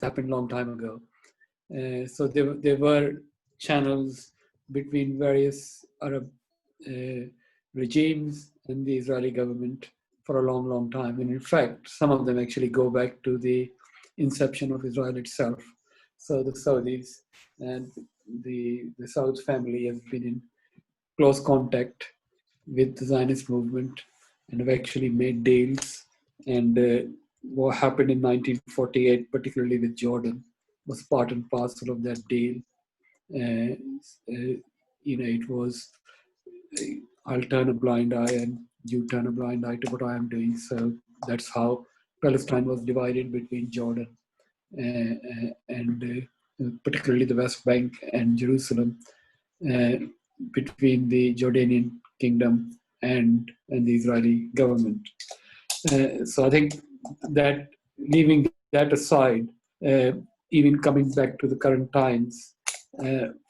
happened a long time ago. So there were channels between various Arab regimes and the Israeli government for a long, long time. And in fact, some of them actually go back to the inception of Israel itself. So the Saudis and the Saud family have been in close contact with the Zionist movement and have actually made deals. And what happened in 1948, particularly with Jordan, was part and parcel of that deal. Uh, it was, I'll turn a blind eye and you turn a blind eye to what I am doing. So that's how Palestine was divided between Jordan and particularly the West Bank and Jerusalem, uh, between the Jordanian kingdom and the Israeli government. So I think that, leaving that aside, uh, even coming back to the current times,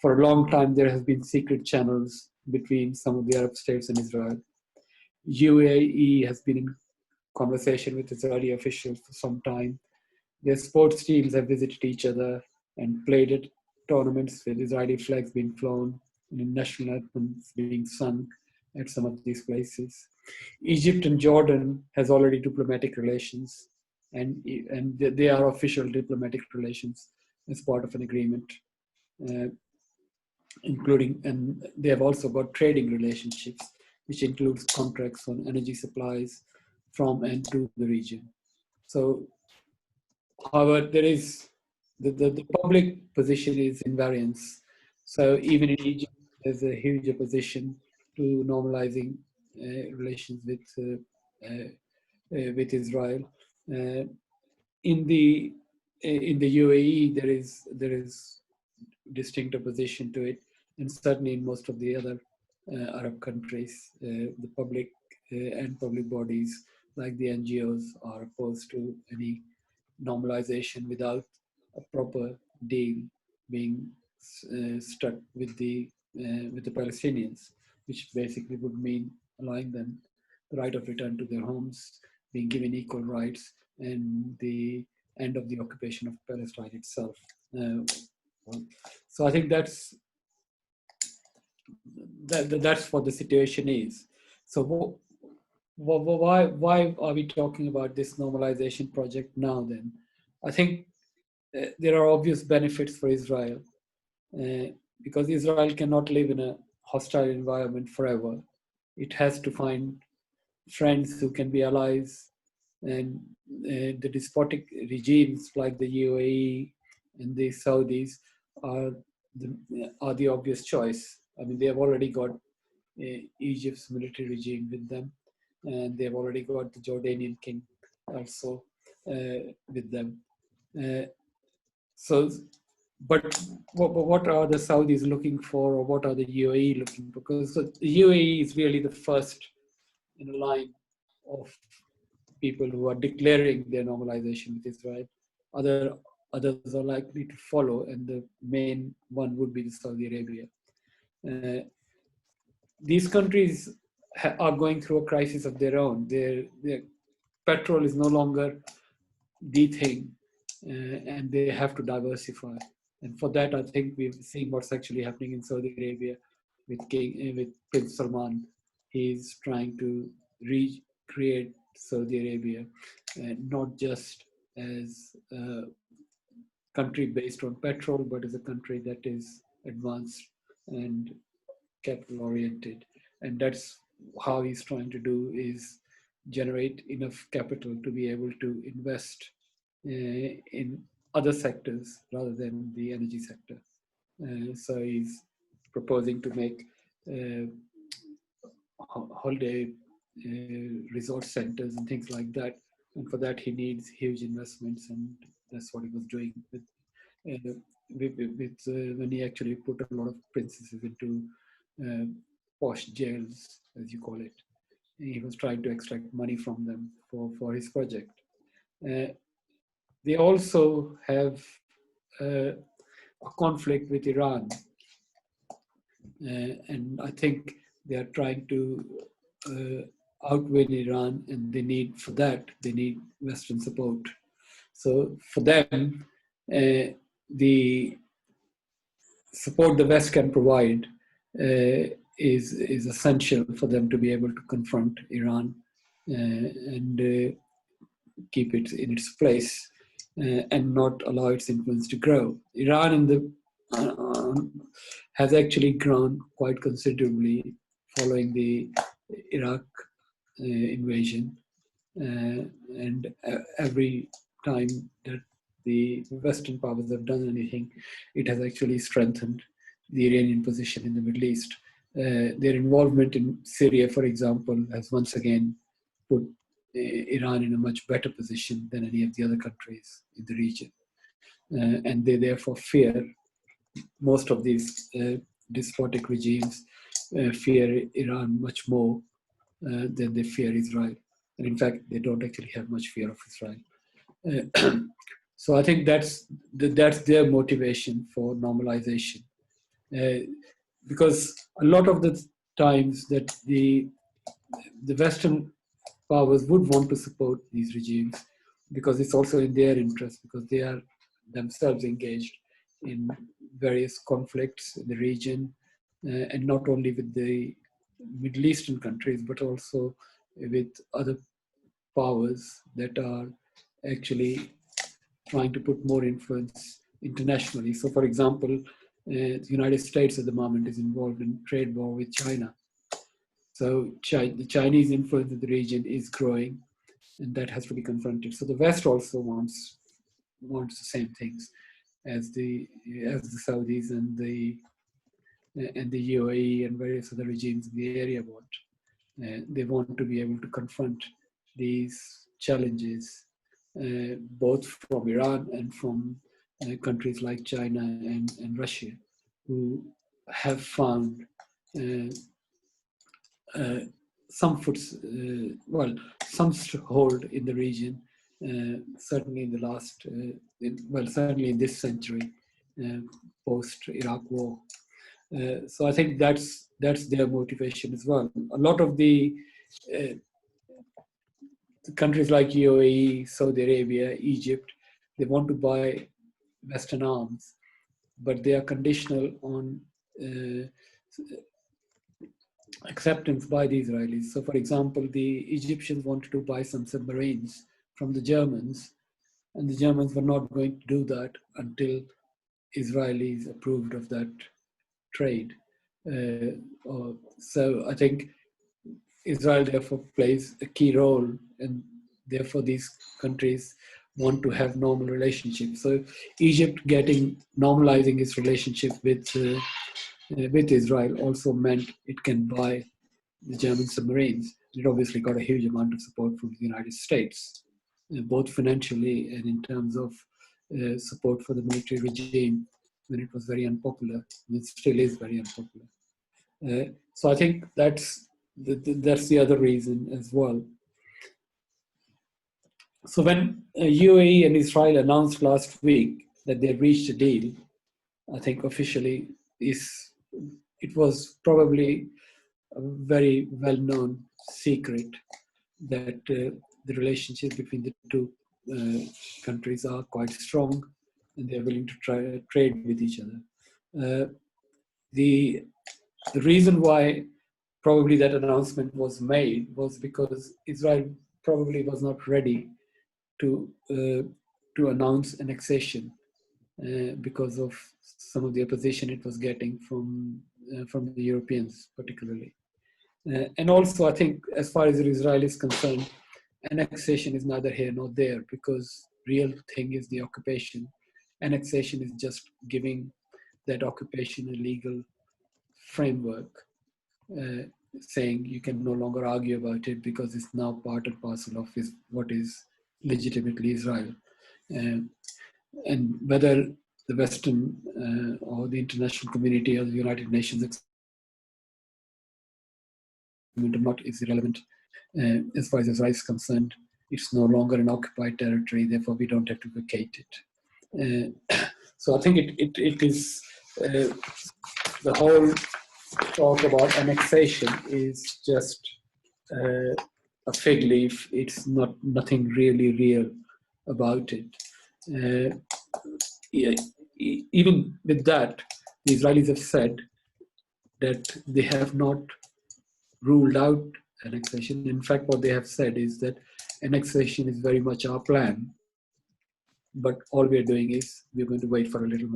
for a long time there has been secret channels between some of the Arab states and Israel. UAE has been in conversation with Israeli officials for some time. Their sports teams have visited each other and played at tournaments with Israeli flags being flown and national anthems being sung at some of these places. Egypt and Jordan has already diplomatic relations, and they are official diplomatic relations as part of an agreement, uh, including, and they have also got trading relationships, which includes contracts on energy supplies from and to the region. So, however, there is the public position is in variance. So even in Egypt, there's a huge opposition to normalizing relations with Israel. Uh, in the UAE, there is distinct opposition to it, and certainly in most of the other Arab countries, the public and public bodies like the NGOs are opposed to any normalization without a proper deal being struck with the Palestinians, which basically would mean allowing them the right of return to their homes, being given equal rights, and the end of the occupation of Palestine itself. Uh, so I think that's what the situation is. So why are we talking about this normalization project now then? I think there are obvious benefits for Israel, because Israel cannot live in a hostile environment forever. It has to find friends who can be allies, and the despotic regimes like the UAE and the Saudis are the obvious choice. I mean, they have already got Egypt's military regime with them, and they've already got the Jordanian king also with them. Uh, so, but what are the Saudis looking for, or what are the UAE looking for? Because the UAE is really the first in a line of people who are declaring their normalization with Israel. Others are likely to follow, and the main one would be the Saudi Arabia. Uh, these countries are going through a crisis of their own. Their petrol is no longer the thing, and they have to diversify. And for that, I think we've seen what's actually happening in Saudi Arabia with Prince Salman. He's trying to recreate Saudi Arabia, not just as a country based on petrol, but as a country that is advanced and capital oriented. And that's how he's trying to do, is generate enough capital to be able to invest in other sectors rather than the energy sector. So he's proposing to make uh, holiday resort centers and things like that. And for that, he needs huge investments, and that's what he was doing when he actually put a lot of princesses into uh, posh jails, as you call it. He was trying to extract money from them for his project. Uh, they also have a conflict with Iran, and I think they are trying to outwin Iran, and they need Western support. So for them, the support the West can provide is essential for them to be able to confront Iran and keep it in its place and not allow its influence to grow. Iran has actually grown quite considerably following the Iraq invasion, and every time that the Western powers have done anything, it has actually strengthened the Iranian position in the Middle East. Their involvement in Syria, for example, has once again put Iran in a much better position than any of the other countries in the region. And they therefore fear, most of these despotic regimes fear Iran much more than they fear Israel. And in fact, they don't actually have much fear of Israel. So I think that's their motivation for normalization. Because a lot of the times that the Western powers would want to support these regimes because it's also in their interest, because they are themselves engaged in various conflicts in the region, and not only with the Middle Eastern countries, but also with other powers that are actually trying to put more influence internationally. So, for example, the United States at the moment is involved in trade war with China. So the Chinese influence in the region is growing, and that has to be confronted. So the West also wants the same things as the Saudis and the UAE and various other regimes in the area want. They want to be able to confront these challenges, both from Iran and from countries like China and Russia, who have found some some hold in the region, certainly in the last, certainly in this century, post-Iraq war. So I think that's their motivation as well. A lot of the countries like UAE, Saudi Arabia, Egypt, they want to buy Western arms, but they are conditional on acceptance by the Israelis. So, for example, the Egyptians wanted to buy some submarines from the Germans, and the Germans were not going to do that until Israelis approved of that trade. So I think Israel therefore plays a key role, and therefore these countries want to have normal relationships. So Egypt normalizing its relationship with Israel also meant it can buy the German submarines. It obviously got a huge amount of support from the United States, both financially and in terms of support for the military regime when it was very unpopular, and it still is very unpopular. So I think that's the other reason as well. So when UAE and Israel announced last week that they reached a deal, I think officially it was probably a very well-known secret that the relationship between the two countries are quite strong, and they're willing to trade with each other. The reason why probably that announcement was made was because Israel probably was not ready to announce annexation because of some of the opposition it was getting from the Europeans particularly. And also, I think, as far as Israel is concerned, annexation is neither here nor there, because real thing is the occupation. Annexation is just giving that occupation a legal framework, saying you can no longer argue about it because it's now part and parcel of what is legitimately Israel. And whether the Western or the international community or the United Nations or not is irrelevant. As far as Israel is concerned, it's no longer an occupied territory, therefore we don't have to vacate it. So I think it is the whole talk about annexation is just a fig leaf. It's nothing really real about it. even with that, the Israelis have said that they have not ruled out annexation. In fact, what they have said is that annexation is very much our plan, but all we are doing is we're going to wait for a little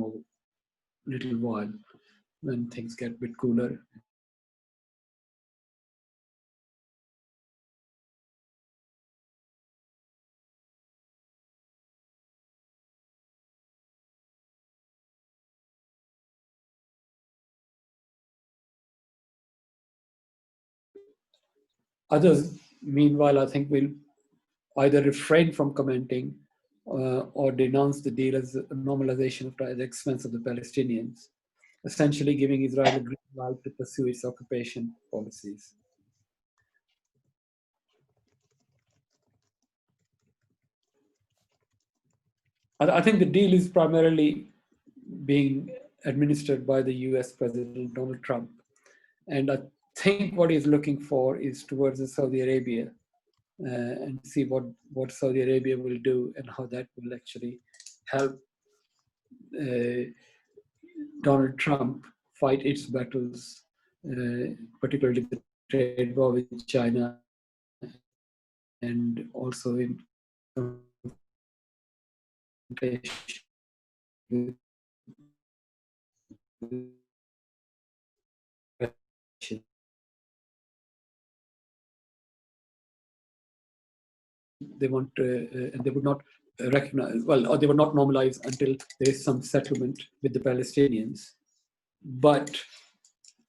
while when things get a bit cooler. Others, meanwhile, I think will either refrain from commenting or denounce the deal as a normalization at the expense of the Palestinians, essentially giving Israel a green light to pursue its occupation policies. I think the deal is primarily being administered by the US President Donald Trump. And I think what he's looking for is towards Saudi Arabia and see what Saudi Arabia will do and how that will actually help uh, Donald Trump fight its battles, particularly the trade war with China and also in they want and they would not recognize, well, or they would not normalize until there is some settlement with the Palestinians. But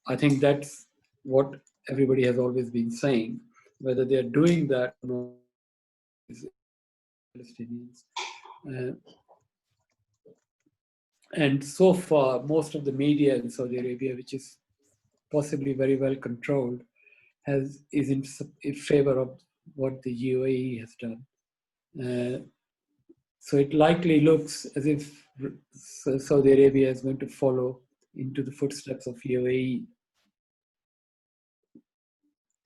I think that's what everybody has always been saying. Whether they're doing that or not is Palestinians. Uh, and so far, most of the media in Saudi Arabia, which is possibly very well controlled, is in favor of what the UAE has done. So it likely looks as if Saudi Arabia is going to follow into the footsteps of UAE,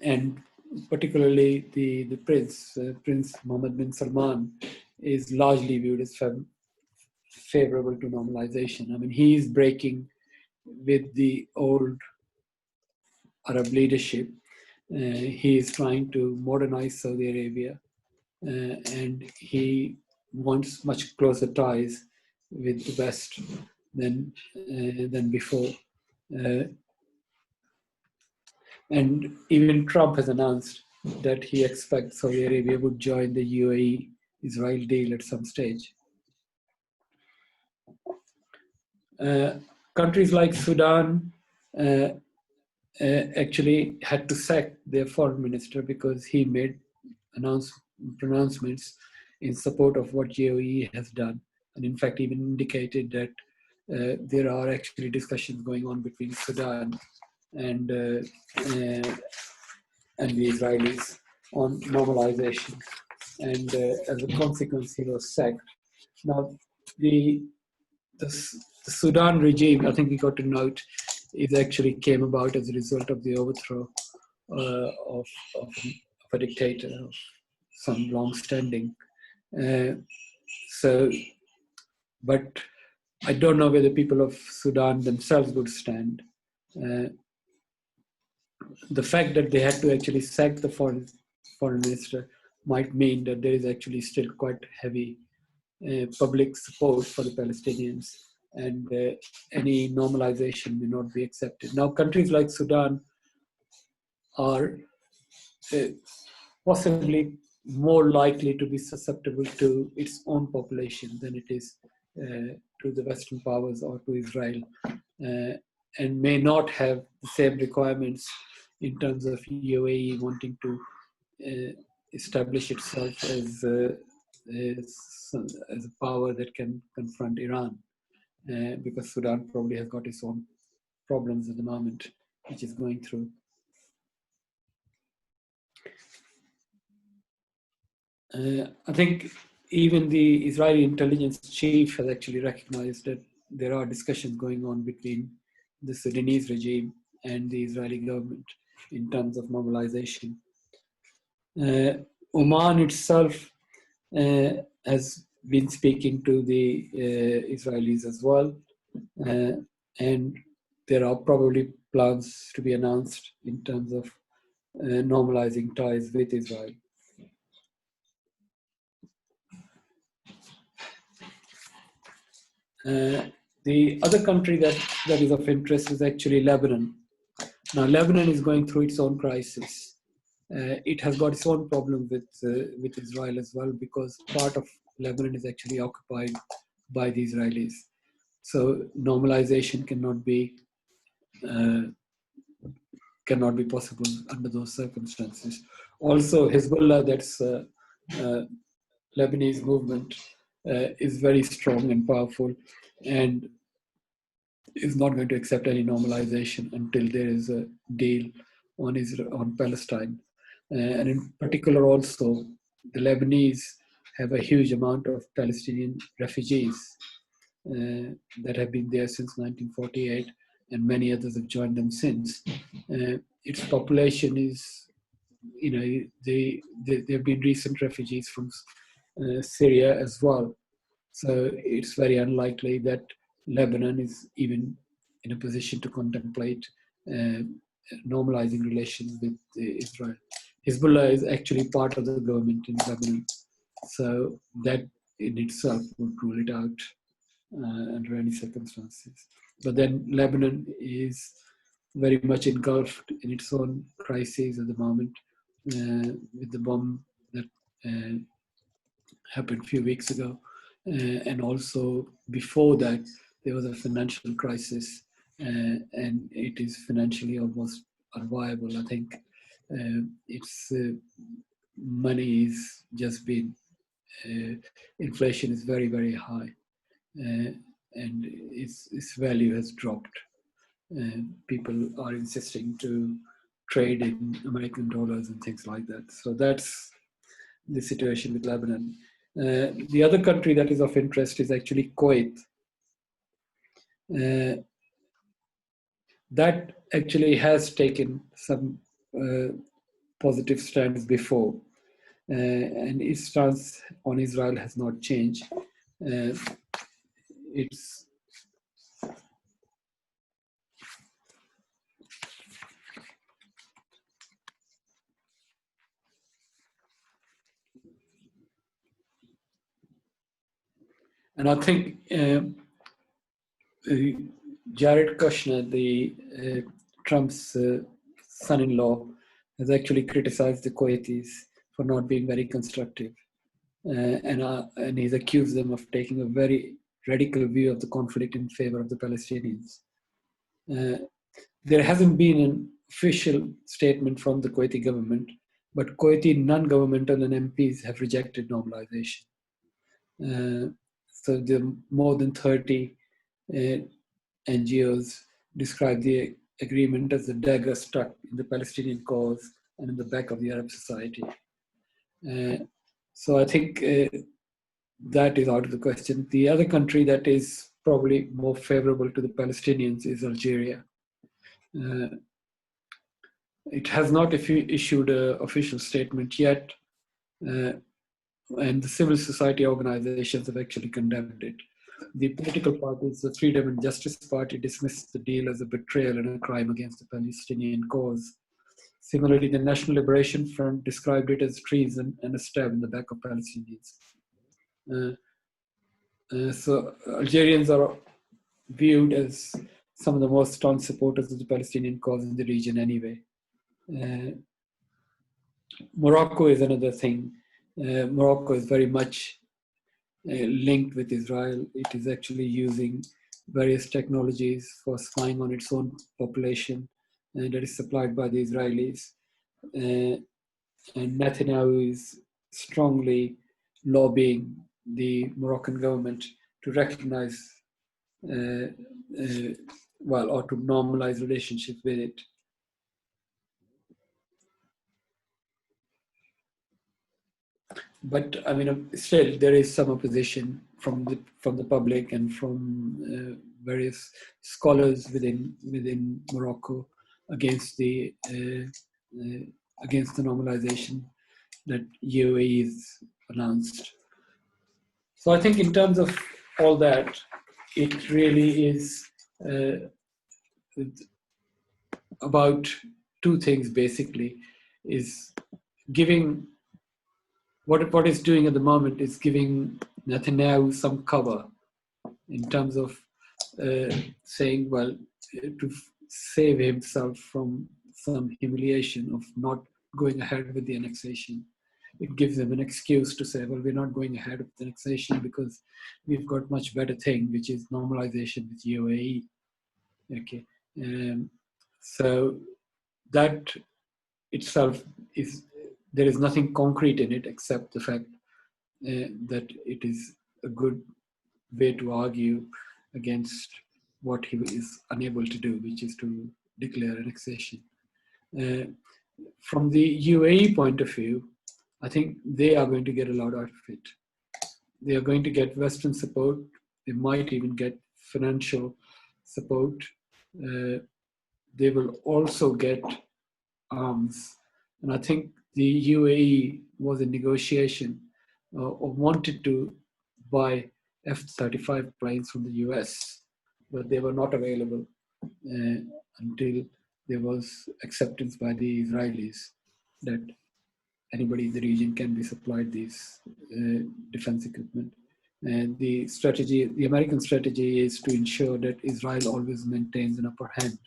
and particularly the prince, Prince Mohammed bin Salman, is largely viewed as favorable to normalization. I mean, he is breaking with the old Arab leadership. He is trying to modernize Saudi Arabia, and he wants much closer ties with the West than before. Uh, and even Trump has announced that he expects Saudi Arabia would join the UAE-Israel deal at some stage. Countries like Sudan uh, actually had to sack their foreign minister because he made pronouncements in support of what UAE has done, and in fact even indicated that there are actually discussions going on between Sudan and and the Israelis on normalization, and as a consequence, he was sacked. Now, the, the the Sudan regime, I think we got to note, it actually came about as a result of the overthrow of a dictator of some long-standing. Uh, so, but I don't know whether people of Sudan themselves would stand. Uh, the fact that they had to actually sack the foreign minister might mean that there is actually still quite heavy public support for the Palestinians, and any normalization may not be accepted. Now, countries like Sudan are uh, possibly more likely to be susceptible to its own population than it is to the Western powers or to Israel, and may not have the same requirements in terms of UAE wanting to establish itself as a power that can confront Iran, because Sudan probably has got its own problems at the moment, which is going through. I think even the Israeli intelligence chief has actually recognized that there are discussions going on between the Sudanese regime and the Israeli government in terms of mobilization. Oman itself has been speaking to the Israelis as well, and there are probably plans to be announced in terms of normalizing ties with Israel. The other country that is of interest is actually Lebanon. Now, Lebanon is going through its own crisis. It has got its own problem with Israel as well, because part of Lebanon is actually occupied by the Israelis. So normalization cannot be possible under those circumstances. Also, Hezbollah, that's Lebanese movement, is very strong and powerful, and is not going to accept any normalization until there is a deal on Palestine. And in particular, also, the Lebanese have a huge amount of Palestinian refugees that have been there since 1948, and many others have joined them since. Its population is, there have been recent refugees from Syria as well. So it's very unlikely that Lebanon is even in a position to contemplate normalizing relations with Israel. Hezbollah is actually part of the government in Lebanon, so that in itself would rule it out under any circumstances. But then Lebanon is very much engulfed in its own crises at the moment, with the bomb that happened a few weeks ago. And also before that, there was a financial crisis, and it is financially almost unviable. I think its money is just been, inflation is very, very high, and its value has dropped. People are insisting to trade in American dollars and things like that. So that's the situation with Lebanon. The other country that is of interest is actually Kuwait. That actually has taken some positive stands before, and its stance on Israel has not changed. It's and I think Jared Kushner, the Trump's son-in-law, has actually criticized the Kuwaitis for not being very constructive, and he's accused them of taking a very radical view of the conflict in favor of the Palestinians. There hasn't been an official statement from the Kuwaiti government, but Kuwaiti non-governmental and MPs have rejected normalization. So the more than 30 NGOs describe the agreement as a dagger stuck in the Palestinian cause and in the back of the Arab society. So I think that is out of the question. The other country that is probably more favorable to the Palestinians is Algeria. It has not issued an official statement yet, and the civil society organizations have actually condemned it. The political parties, the Freedom and Justice Party, dismissed the deal as a betrayal and a crime against the Palestinian cause. Similarly, the National Liberation Front described it as treason and a stab in the back of Palestinians. So Algerians are viewed as some of the most staunch supporters of the Palestinian cause in the region anyway. Morocco is another thing. Morocco is very much linked with Israel. It is actually using various technologies for spying on its own population, and that is supplied by the Israelis. And Netanyahu is strongly lobbying the Moroccan government to recognize, or to normalize relationship with it. But I mean, still there is some opposition from the public and from various scholars within Morocco against the normalization that UAE has announced. So I think in terms of all that, it really is about two things basically. Is giving what it's doing at the moment is giving Netanyahu some cover in terms of saying, well, to save himself from some humiliation of not going ahead with the annexation. It gives him an excuse to say, well, we're not going ahead with the annexation because we've got much better thing, which is normalization with UAE. Okay, so that itself is, there is nothing concrete in it except the fact that it is a good way to argue against what he is unable to do, which is to declare annexation. From the UAE point of view, I think they are going to get a lot out of it. They are going to get Western support. They might even get financial support. They will also get arms. And I think the UAE was in negotiation or wanted to buy F-35 planes from the US, but they were not available until there was acceptance by the Israelis that anybody in the region can be supplied these defense equipment. And the strategy, the American strategy is to ensure that Israel always maintains an upper hand,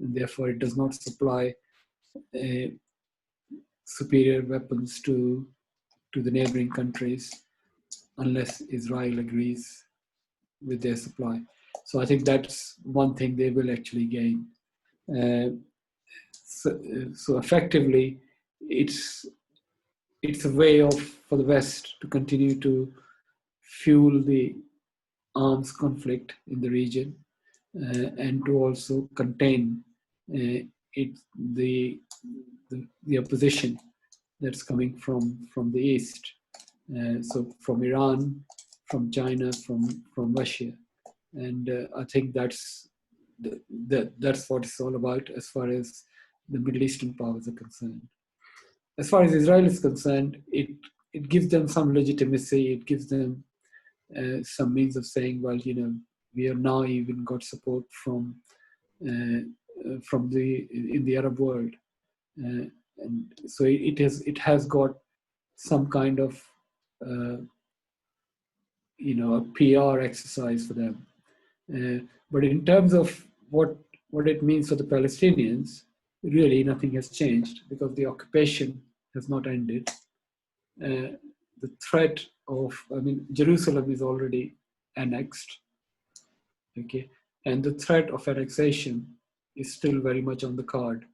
and therefore it does not supply superior weapons to the neighboring countries unless Israel agrees with their supply. So I think that's one thing they will actually gain. So effectively, it's a way of for the West to continue to fuel the arms conflict in the region and to also contain the opposition that's coming from the east. So from Iran, from China, from Russia, and I think that's that's what it's all about as far as the Middle Eastern powers are concerned. As far as Israel is concerned, it gives them some legitimacy. It gives them some means of saying, well, you know, we have now even got support from the in the Arab world, and so it has got some kind of a PR exercise for them. But in terms of what it means for the Palestinians, really nothing has changed because the occupation has not ended. The threat of, I mean, Jerusalem is already annexed, okay, and the threat of annexation is still very much on the card.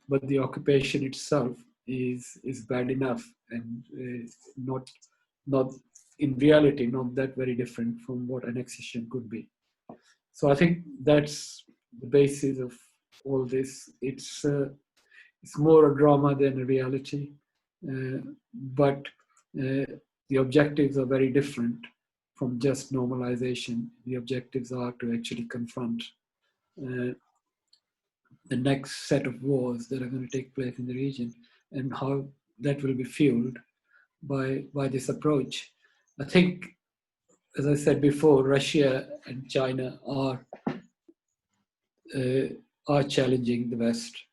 But the occupation itself is bad enough and not in reality not that very different from what annexation could be. So I think that's the basis of all this. It's more a drama than a reality, but the objectives are very different from just normalization. The objectives are to actually confront the next set of wars that are going to take place in the region and how that will be fueled by this approach. I think, as I said before, Russia and China are challenging the West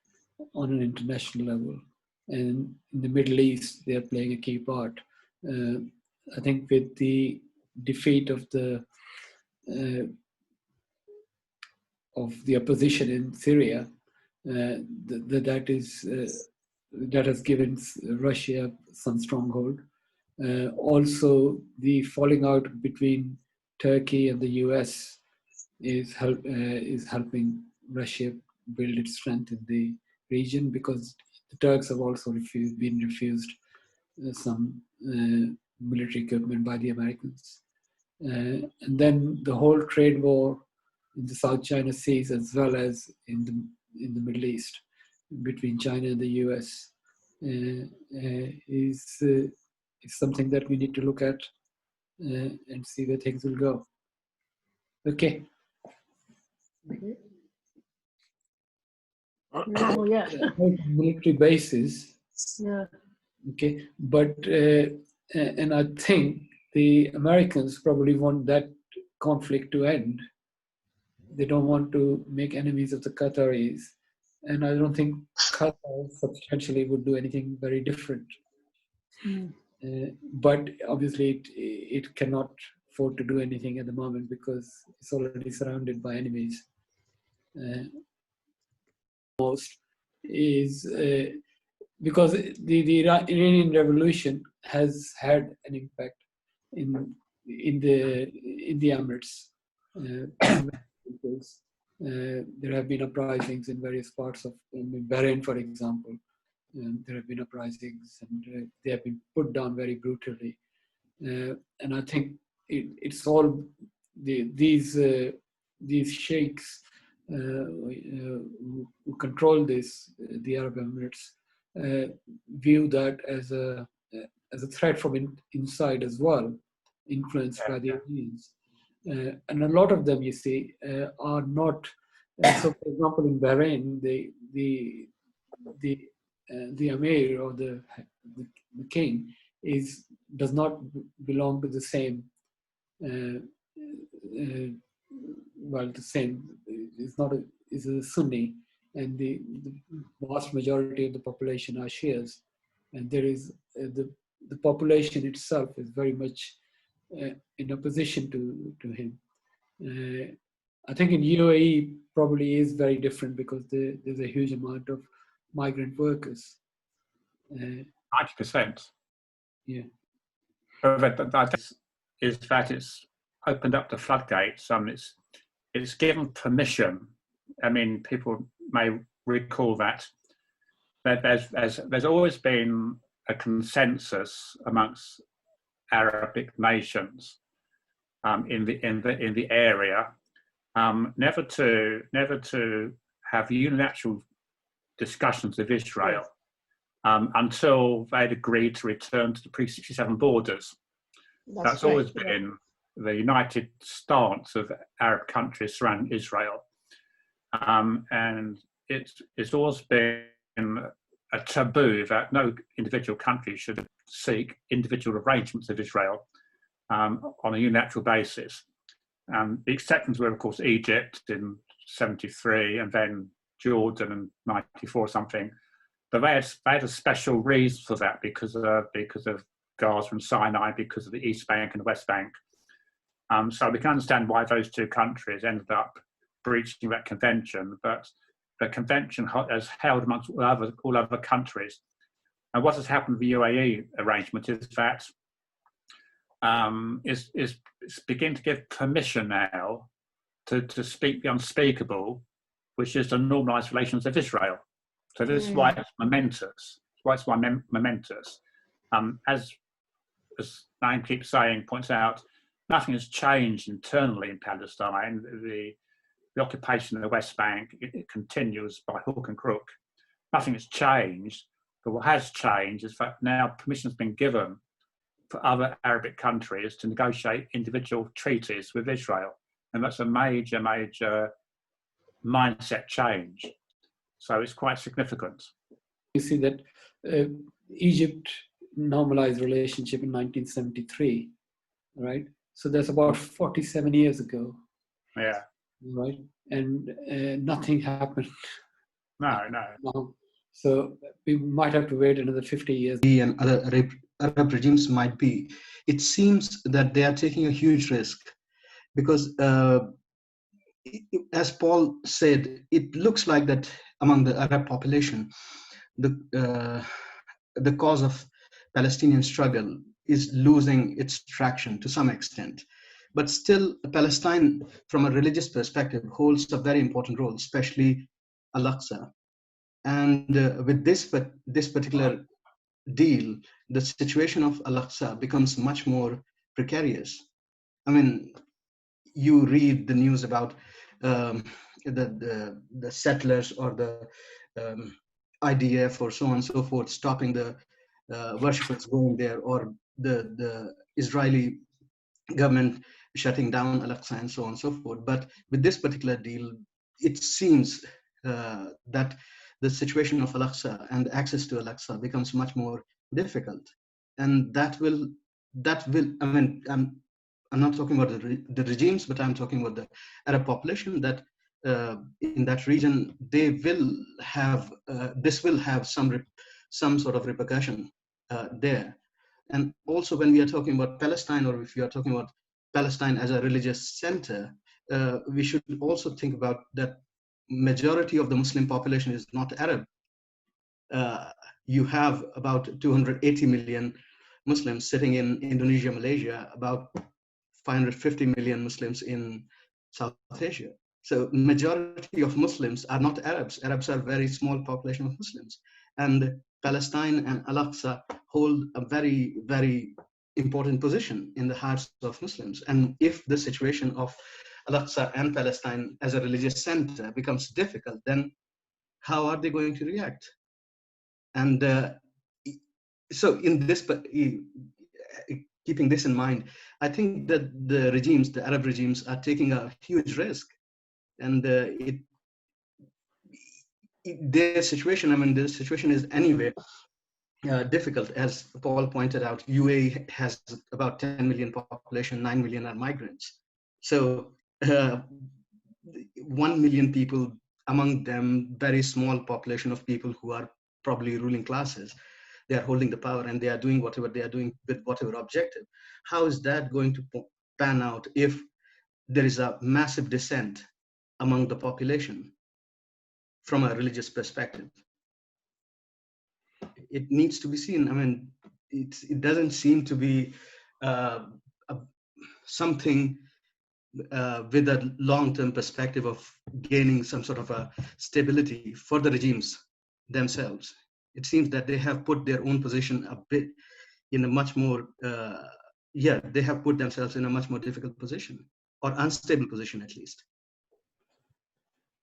on an international level, and in the Middle East they are playing a key part. I think with the defeat of the opposition in Syria, that has given Russia some stronghold. Also, the falling out between Turkey and the US is helping Russia build its strength in the region because the Turks have also been refused some military equipment by the Americans. And then the whole trade war in the South China Seas as well as in the Middle East between China and the US is something that we need to look at and see where things will go. Okay. Oh, yeah. Military bases. Yeah. Okay, but and I think the Americans probably want that conflict to end. They don't want to make enemies of the Qataris, and I don't think Qatar substantially would do anything very different. But obviously, it cannot afford to do anything at the moment because it's already surrounded by enemies. Most is because the Iranian Revolution has had an impact in the Emirates. There have been uprisings in various parts of Bahrain, for example. There have been uprisings, and they have been put down very brutally. And I think it's all these sheikhs who control this, the Arab Emirates, view that as a threat from inside as well, influenced by the Iranians. And a lot of them, you see, are not. So, for example, in Bahrain, the Amir or the king does not belong to the same. The same is a Sunni, and the vast majority of the population are Shias, and there is the population itself is very much in opposition to him. I think in UAE probably is very different because there's a huge amount of migrant workers. 90%. Yeah. But that is that it's opened up the floodgates. It's given permission. I mean, people may recall that there's always been a consensus amongst Arabic nations in the area, never to have unilateral discussions with Israel until they'd agreed to return to the pre-67 borders. That's right, always been the united stance of Arab countries surrounding Israel, and it's always been a taboo that no individual country should seek individual arrangements with Israel on a unilateral basis. The exceptions were, of course, Egypt in 73 and then Jordan in 94 or something. But they had a special reason for that because of Gaza and Sinai, because of the East Bank and the West Bank. So we can understand why those two countries ended up breaching that convention, but the convention has held amongst all other countries. And what has happened with the UAE arrangement is that is begin to give permission now to speak the unspeakable, which is the normalised relations of Israel. So this is why it's momentous. Momentous. As Naim keeps saying, points out, nothing has changed internally in Palestine. The occupation of the West Bank, it continues by hook and crook. Nothing has changed, but what has changed is that now permission has been given for other Arabic countries to negotiate individual treaties with Israel. And that's a major, major mindset change. So it's quite significant. You see that Egypt normalized relationship in 1973, right? So that's about 47 years ago. Yeah. Right? And nothing happened. No. So we might have to wait another 50 years. And other Arab regimes might be. It seems that they are taking a huge risk because, as Paul said, it looks like that among the Arab population, the cause of Palestinian struggle is losing its traction to some extent. But still, Palestine, from a religious perspective, holds a very important role, especially Al-Aqsa. And with this particular deal, the situation of Al-Aqsa becomes much more precarious. I mean, you read the news about the settlers or the IDF or so on and so forth stopping the worshippers going there, or the Israeli government shutting down Al-Aqsa and so on and so forth. But with this particular deal, it seems that the situation of Al-Aqsa and access to Al-Aqsa becomes much more difficult. And that will that will, I mean, I'm not talking about the regimes, but I'm talking about the Arab population that in that region, they will have, this will have some sort of repercussion there. And also when we are talking about Palestine, or if you are talking about Palestine as a religious center, we should also think about that majority of the Muslim population is not Arab. You have about 280 million Muslims sitting in Indonesia, Malaysia, about 550 million Muslims in South Asia. So majority of Muslims are not Arabs. Arabs are a very small population of Muslims. And Palestine and Al-Aqsa hold a very, very important position in the hearts of Muslims. And if the situation of Al-Aqsa and Palestine as a religious center becomes difficult, then how are they going to react? And so in this, keeping this in mind, I think that the regimes, the Arab regimes, are taking a huge risk. And their situation, I mean, the situation is anyway difficult. As Paul pointed out, UAE has about 10 million population, 9 million are migrants. So 1 million people, among them very small population of people who are probably ruling classes, they are holding the power and they are doing whatever they are doing with whatever objective. How is that going to pan out if there is a massive dissent among the population from a religious perspective? It needs to be seen. I mean, it doesn't seem to be something with a long-term perspective of gaining some sort of a stability for the regimes themselves. It seems that they have put their own position a bit in a much more, they have put themselves in a much more difficult position, or unstable position at least.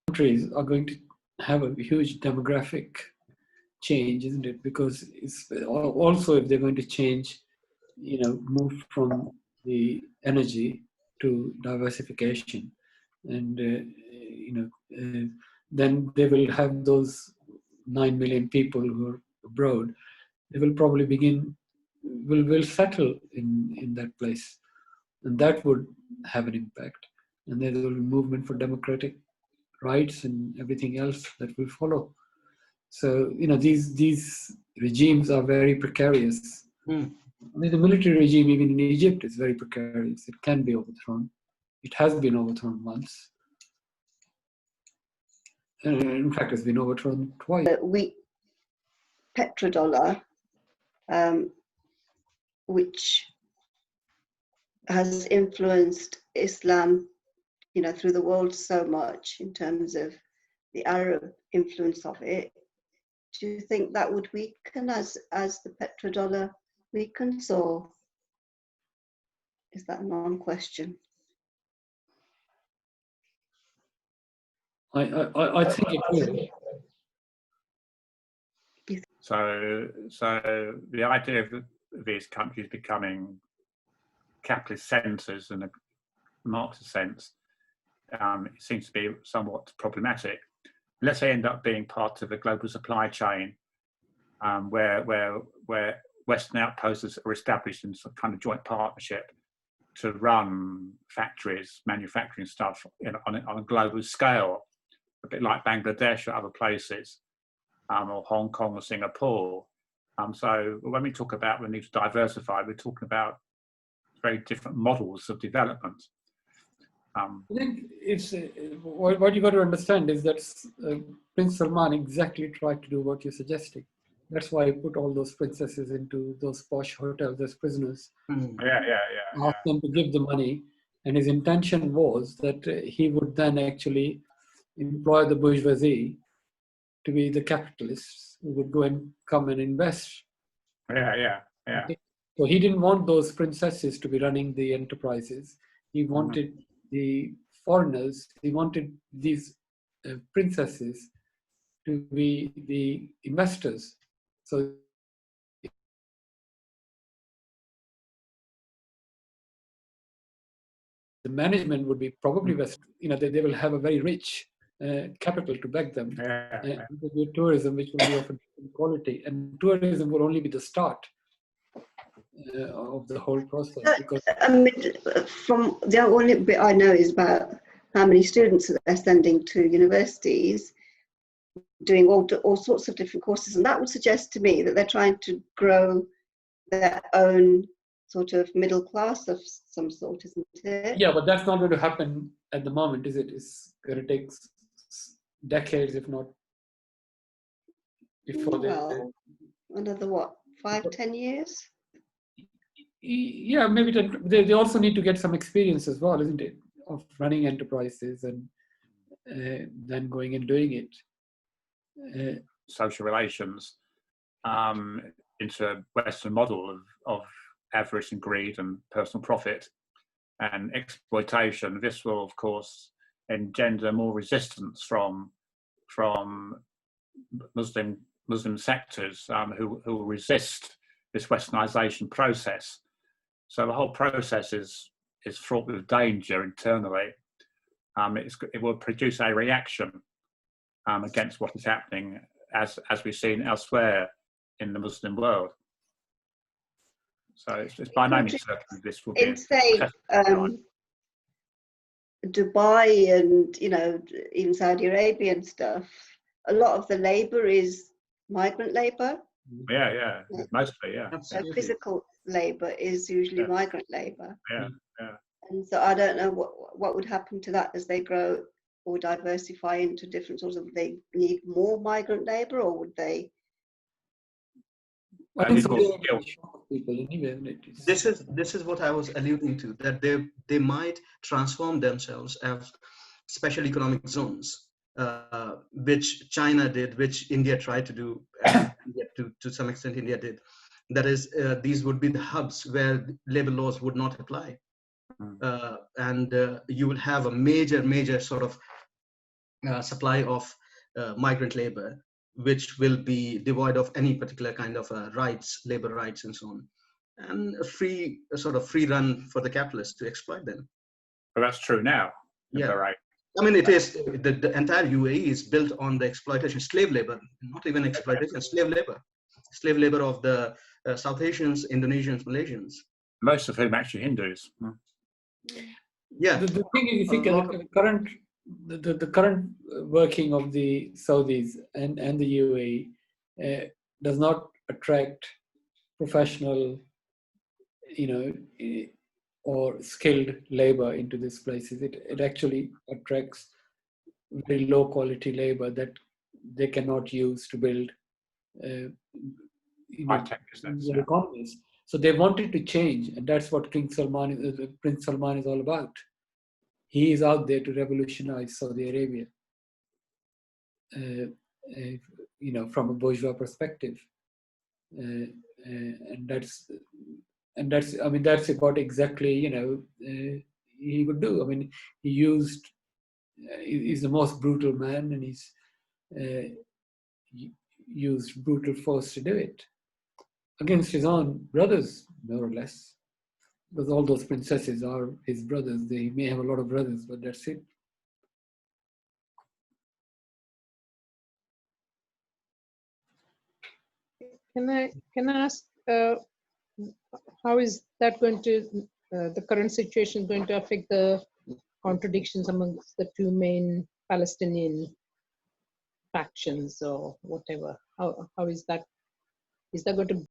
Countries are going to have a huge demographic change, isn't it? Because it's also, if they're going to change, move from the energy to diversification, and then they will have those 9 million people who are abroad. They will probably will settle in that place, and that would have an impact. And there will be movement for democratic rights and everything else that will follow. So these regimes are very precarious. I mean, the military regime, even in Egypt, is very precarious. It can be overthrown. It has been overthrown once. In fact, it's been overthrown twice. The weak petrodollar, which has influenced Islam, through the world so much in terms of the Arab influence of it. Do you think that would weaken as the petrodollar weakens, or is that a non-question? I think it will. So the idea of these countries becoming capitalist centres in a Marxist sense, it seems to be somewhat problematic. Unless they end up being part of a global supply chain, where Western outposts are established in some kind of joint partnership to run factories, manufacturing stuff on a global scale, a bit like Bangladesh or other places, or Hong Kong or Singapore. So when we talk about the need to diversify, we're talking about very different models of development. I think it's what you got to understand is that Prince Salman exactly tried to do what you're suggesting. That's why he put all those princesses into those posh hotels as prisoners. Asked them to give the money, and his intention was that he would then actually employ the bourgeoisie to be the capitalists who would go and come and invest. Okay? So he didn't want those princesses to be running the enterprises. He wanted the foreigners, he wanted these princesses to be the investors. So the management would be probably they will have a very rich capital to back them. There will be tourism which will be of a different quality, and tourism will only be the start. of the whole process. Because I mean, from the only bit I know is about how many students they're sending to universities, doing all sorts of different courses, and that would suggest to me that they're trying to grow their own sort of middle class of some sort, isn't it? yeah, but that's not going to happen at the moment, is it? It's going to take decades, if not before Well, another what, 5-10 years? Yeah, maybe they also need to get some experience as well, isn't it, of running enterprises and then going and doing it. Social relations into a Western model of avarice and greed and personal profit and exploitation. This will, of course, engender more resistance from Muslim sectors who will resist this Westernization process. So the whole process is fraught with danger internally. It will produce a reaction against what is happening, as we've seen elsewhere in the Muslim world. So it's by no means certain this will be. In say Dubai and even Saudi Arabia and stuff, a lot of the labour is migrant labour. Yeah, mostly, yeah. So physical labour is usually migrant labour. Yeah. And so I don't know what would happen to that as they grow or diversify into different sorts of. They need more migrant labour, or would they? I think people anyway. This is what I was alluding to, that they might transform themselves as special economic zones, which China did, which India tried to do, and to some extent India did. That is, these would be the hubs where labor laws would not apply, and you will have a major sort of supply of migrant labor, which will be devoid of any particular kind of rights, labor rights, and so on, and a sort of free run for the capitalists to exploit them. But that's true now. Yeah, right. I mean, it is the entire UAE is built on the exploitation, slave labor, not even exploitation, slave labor of the South Asians, Indonesians, Malaysians. Most of whom actually Hindus. Yeah. The thing is, you think the current working of the Saudis and the UAE does not attract professional, or skilled labor into these places. It actually attracts very low quality labor that they cannot use to build their economies. So they wanted to change, and that's what Prince Salman is all about. He is out there to revolutionize Saudi Arabia, from a bourgeois perspective, and that's what exactly he would do. I mean, he's the most brutal man, and he's used brutal force to do it against his own brothers, more or less. Because all those princesses are his brothers. They may have a lot of brothers, but that's it. Can I ask, how is that going to, the current situation going to affect the contradictions amongst the two main Palestinian factions or whatever? How is that? Is that going to